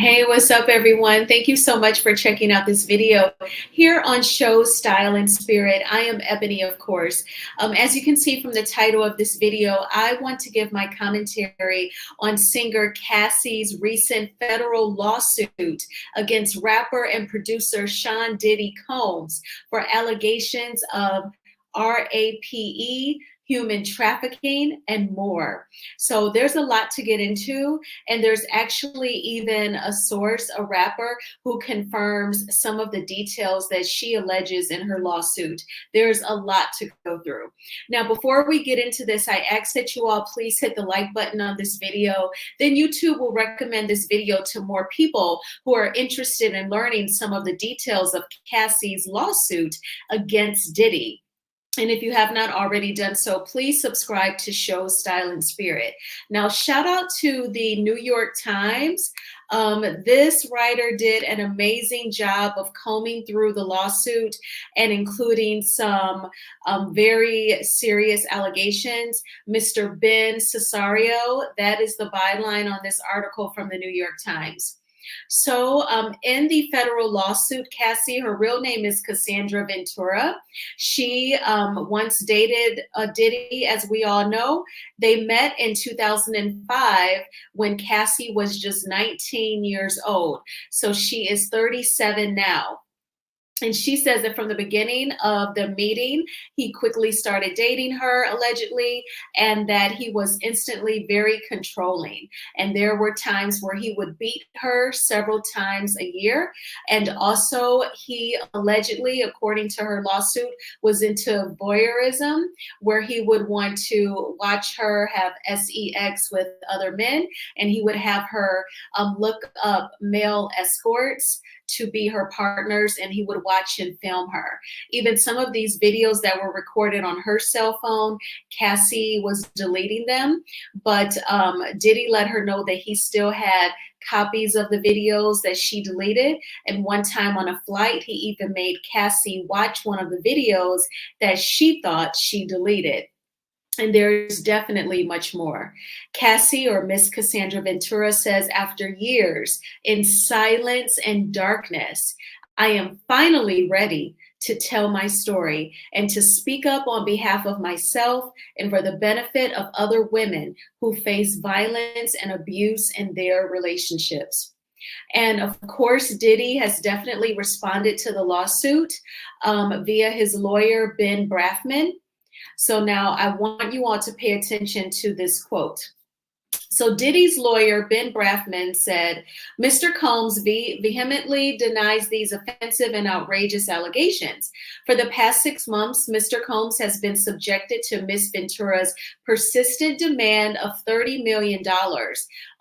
Hey, what's up, everyone? Thank you so much for checking out this video here on Show Style and Spirit. I am Ebony, of course. As you can see from the title of this video, I want to give my commentary on singer Cassie's recent federal lawsuit against rapper and producer Sean Diddy Combs for allegations of RAPE, human trafficking, and more. So there's a lot to get into, and there's actually even a source, a rapper, who confirms some of the details that she alleges in her lawsuit. There's a lot to go through. Now, before we get into this, I ask that you all please hit the like button on this video. Then YouTube will recommend this video to more people who are interested in learning some of the details of Cassie's lawsuit against Diddy. And if you have not already done so, please subscribe to Show Style and Spirit. Now, shout out to the New York Times. This writer did an amazing job of combing through the lawsuit and including some very serious allegations. Mr. Ben Cesario, that is the byline on this article from the New York Times. So in the federal lawsuit, Cassie, her real name is Cassandra Ventura. She once dated Diddy, as we all know. They met in 2005 when Cassie was just 19 years old. So she is 37 now. And she says that from the beginning of the meeting, he quickly started dating her, allegedly, and that he was instantly very controlling. And there were times where he would beat her several times a year. And also, he allegedly, according to her lawsuit, was into voyeurism, where he would want to watch her have sex with other men, and he would have her look up male escorts to be her partners, and he would watch and film her. Even some of these videos that were recorded on her cell phone, Cassie was deleting them, but Diddy let her know that he still had copies of the videos that she deleted. And one time on a flight, he even made Cassie watch one of the videos that she thought she deleted. And there's definitely much more. Cassie, or Miss Cassandra Ventura, says, after years in silence and darkness, I am finally ready to tell my story and to speak up on behalf of myself and for the benefit of other women who face violence and abuse in their relationships. And of course, Diddy has definitely responded to the lawsuit via his lawyer, Ben Brafman. So now I want you all to pay attention to this quote. So Diddy's lawyer, Ben Brafman, said, Mr. Combs vehemently denies these offensive and outrageous allegations. For the past 6 months, Mr. Combs has been subjected to Miss Ventura's persistent demand of $30 million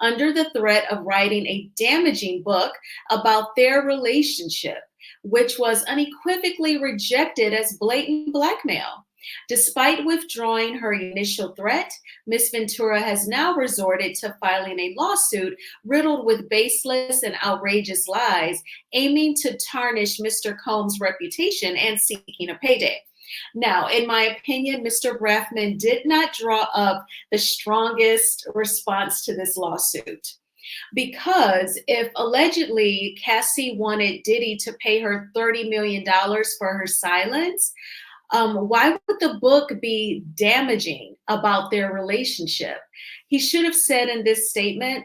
under the threat of writing a damaging book about their relationship, which was unequivocally rejected as blatant blackmail. Despite withdrawing her initial threat, Ms. Ventura has now resorted to filing a lawsuit riddled with baseless and outrageous lies, aiming to tarnish Mr. Combs' reputation and seeking a payday. Now, in my opinion, Mr. Brafman did not draw up the strongest response to this lawsuit. Because if allegedly Cassie wanted Diddy to pay her $30 million for her silence, why would the book be damaging about their relationship? He should have said in this statement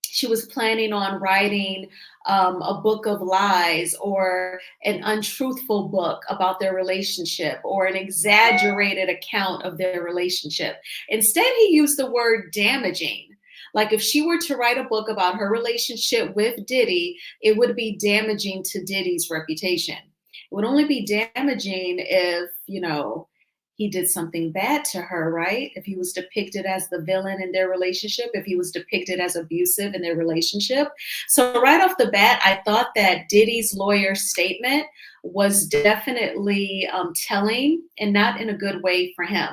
she was planning on writing a book of lies or an untruthful book about their relationship or an exaggerated account of their relationship. Instead, he used the word damaging. Like if she were to write a book about her relationship with Diddy, it would be damaging to Diddy's reputation. It would only be damaging if, he did something bad to her, right? If he was depicted as the villain in their relationship, if he was depicted as abusive in their relationship. So right off the bat, I thought that Diddy's lawyer's statement was definitely telling and not in a good way for him.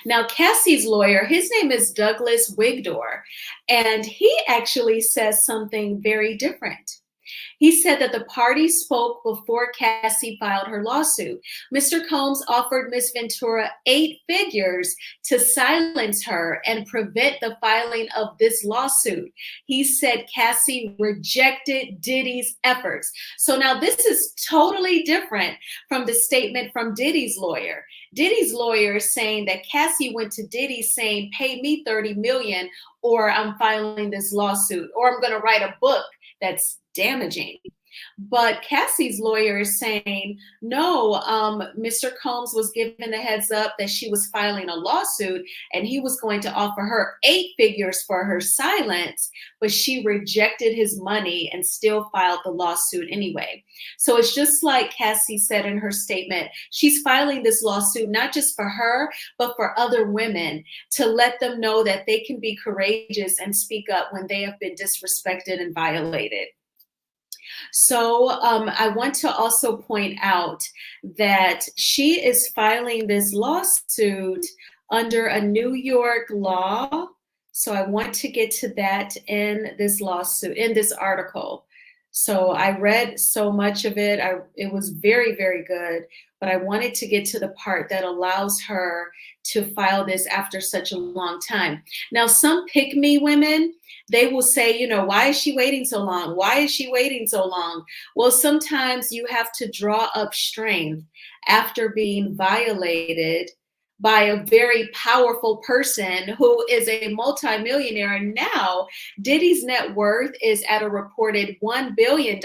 Now, Cassie's lawyer, his name is Douglas Wigdor, and he actually says something very different. He said that the parties spoke before Cassie filed her lawsuit. Mr. Combs offered Miss Ventura 8 figures to silence her and prevent the filing of this lawsuit. He said Cassie rejected Diddy's efforts. So now this is totally different from the statement from Diddy's lawyer. Diddy's lawyer is saying that Cassie went to Diddy saying, pay me 30 million or I'm filing this lawsuit, or I'm going to write a book that's damaging. But Cassie's lawyer is saying, no, Mr. Combs was given the heads up that she was filing a lawsuit and he was going to offer her 8 figures for her silence, but she rejected his money and still filed the lawsuit anyway. So it's just like Cassie said in her statement, she's filing this lawsuit not just for her, but for other women to let them know that they can be courageous and speak up when they have been disrespected and violated. So I want to also point out that she is filing this lawsuit under a New York law. So I want to get to that in this lawsuit, in this article. So I read so much of it. It was very, very good, but I wanted to get to the part that allows her to file this after such a long time. Now, some pick-me women, they will say, you know, why is she waiting so long? Why is she waiting so long? Well, sometimes you have to draw up strength after being violated by a very powerful person who is a multimillionaire. And now Diddy's net worth is at a reported $1 billion.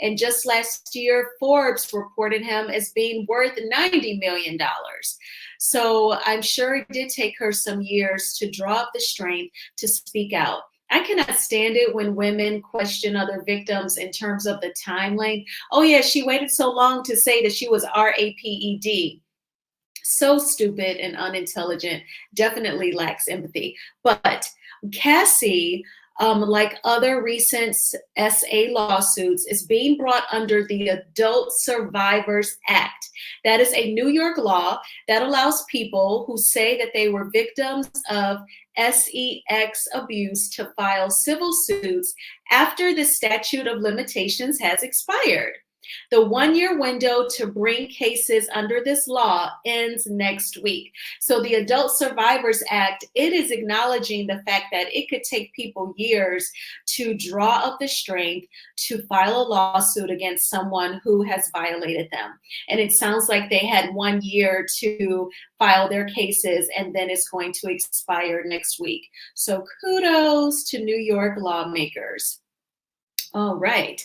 And just last year, Forbes reported him as being worth $90 million. So I'm sure it did take her some years to draw up the strength to speak out. I cannot stand it when women question other victims in terms of the time length. Oh yeah, she waited so long to say that she was RAPED. So stupid and unintelligent, definitely lacks empathy. But Cassie, like other recent SA lawsuits, is being brought under the Adult Survivors Act. That is a New York law that allows people who say that they were victims of sex abuse to file civil suits after the statute of limitations has expired. The 1-year window to bring cases under this law ends next week. So the Adult Survivors Act, it is acknowledging the fact that it could take people years to draw up the strength to file a lawsuit against someone who has violated them. And it sounds like they had 1 year to file their cases, and then it's going to expire next week. So kudos to New York lawmakers. All right.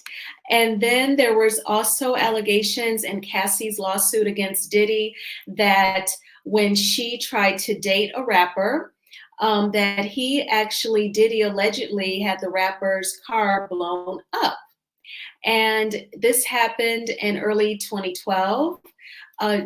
And then there was also allegations in Cassie's lawsuit against Diddy that when she tried to date a rapper, that Diddy allegedly had the rapper's car blown up. And this happened in early 2012.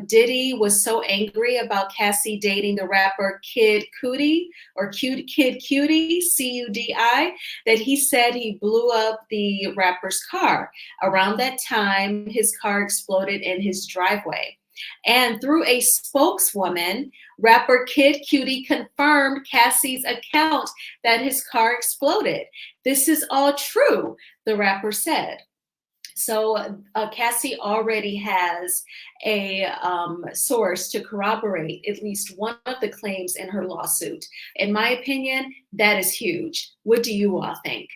Diddy was so angry about Cassie dating the rapper Kid Cudi, or Kid Cudi, Cudi, that he said he blew up the rapper's car. Around that time, his car exploded in his driveway. And through a spokeswoman, rapper Kid Cudi confirmed Cassie's account that his car exploded. This is all true, the rapper said. So Cassie already has a source to corroborate at least one of the claims in her lawsuit. In my opinion, that is huge. What do you all think?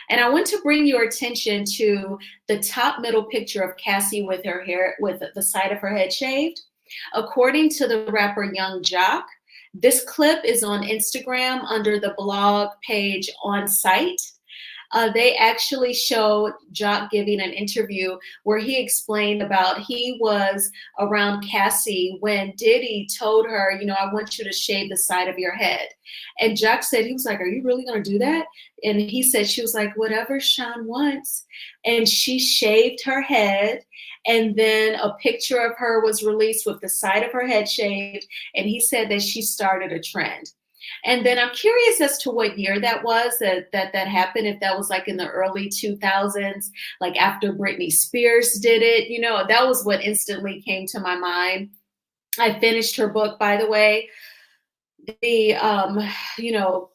And I want to bring your attention to the top middle picture of Cassie with her hair, with the side of her head shaved. According to the rapper Young Jock, this clip is on Instagram under the blog page On Site. They actually showed Jock giving an interview where he explained about he was around Cassie when Diddy told her, you know, I want you to shave the side of your head. And Jock said, he was like, are you really going to do that? And he said, she was like, whatever Sean wants. And she shaved her head. And then a picture of her was released with the side of her head shaved. And he said that she started a trend. And then I'm curious as to what year that was that happened, if that was like in the early 2000s, like after Britney Spears did it. You know, that was what instantly came to my mind. I finished her book, by the way. The, you know,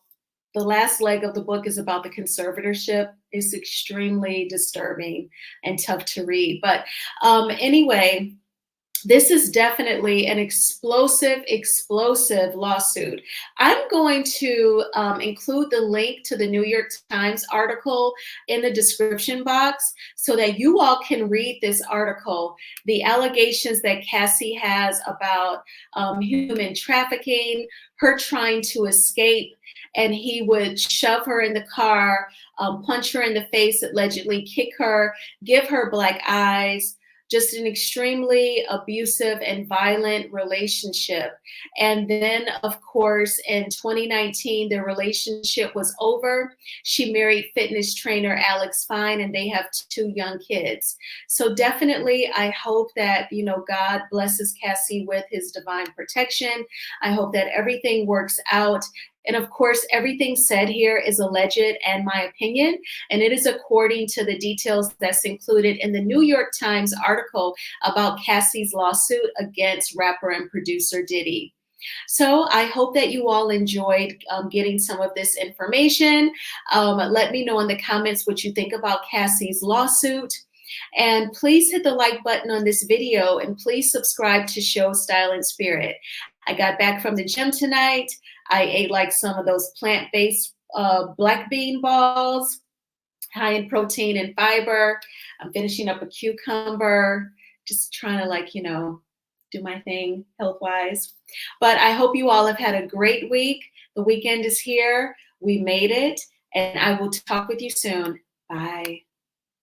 the last leg of the book is about the conservatorship. It's extremely disturbing and tough to read. But anyway, this is definitely an explosive lawsuit. I'm going to include the link to the New York Times article in the description box so that you all can read this article. The allegations that Cassie has about human trafficking, her trying to escape, and he would shove her in the car, punch her in the face, allegedly kick her, give her black eyes, just an extremely abusive and violent relationship. And then, of course, in 2019, their relationship was over. She married fitness trainer Alex Fine, and they have 2 young kids. So definitely, I hope that, God blesses Cassie with his divine protection. I hope that everything works out. And of course, everything said here is alleged and my opinion, and it is according to the details that's included in the New York Times article about Cassie's lawsuit against rapper and producer Diddy. So I hope that you all enjoyed getting some of this information. Let me know in the comments what you think about Cassie's lawsuit. And please hit the like button on this video, and please subscribe to Show Style and Spirit. I got back from the gym tonight. I ate like some of those plant-based black bean balls, high in protein and fiber. I'm finishing up a cucumber, just trying to do my thing health-wise. But I hope you all have had a great week. The weekend is here. We made it, and I will talk with you soon. Bye.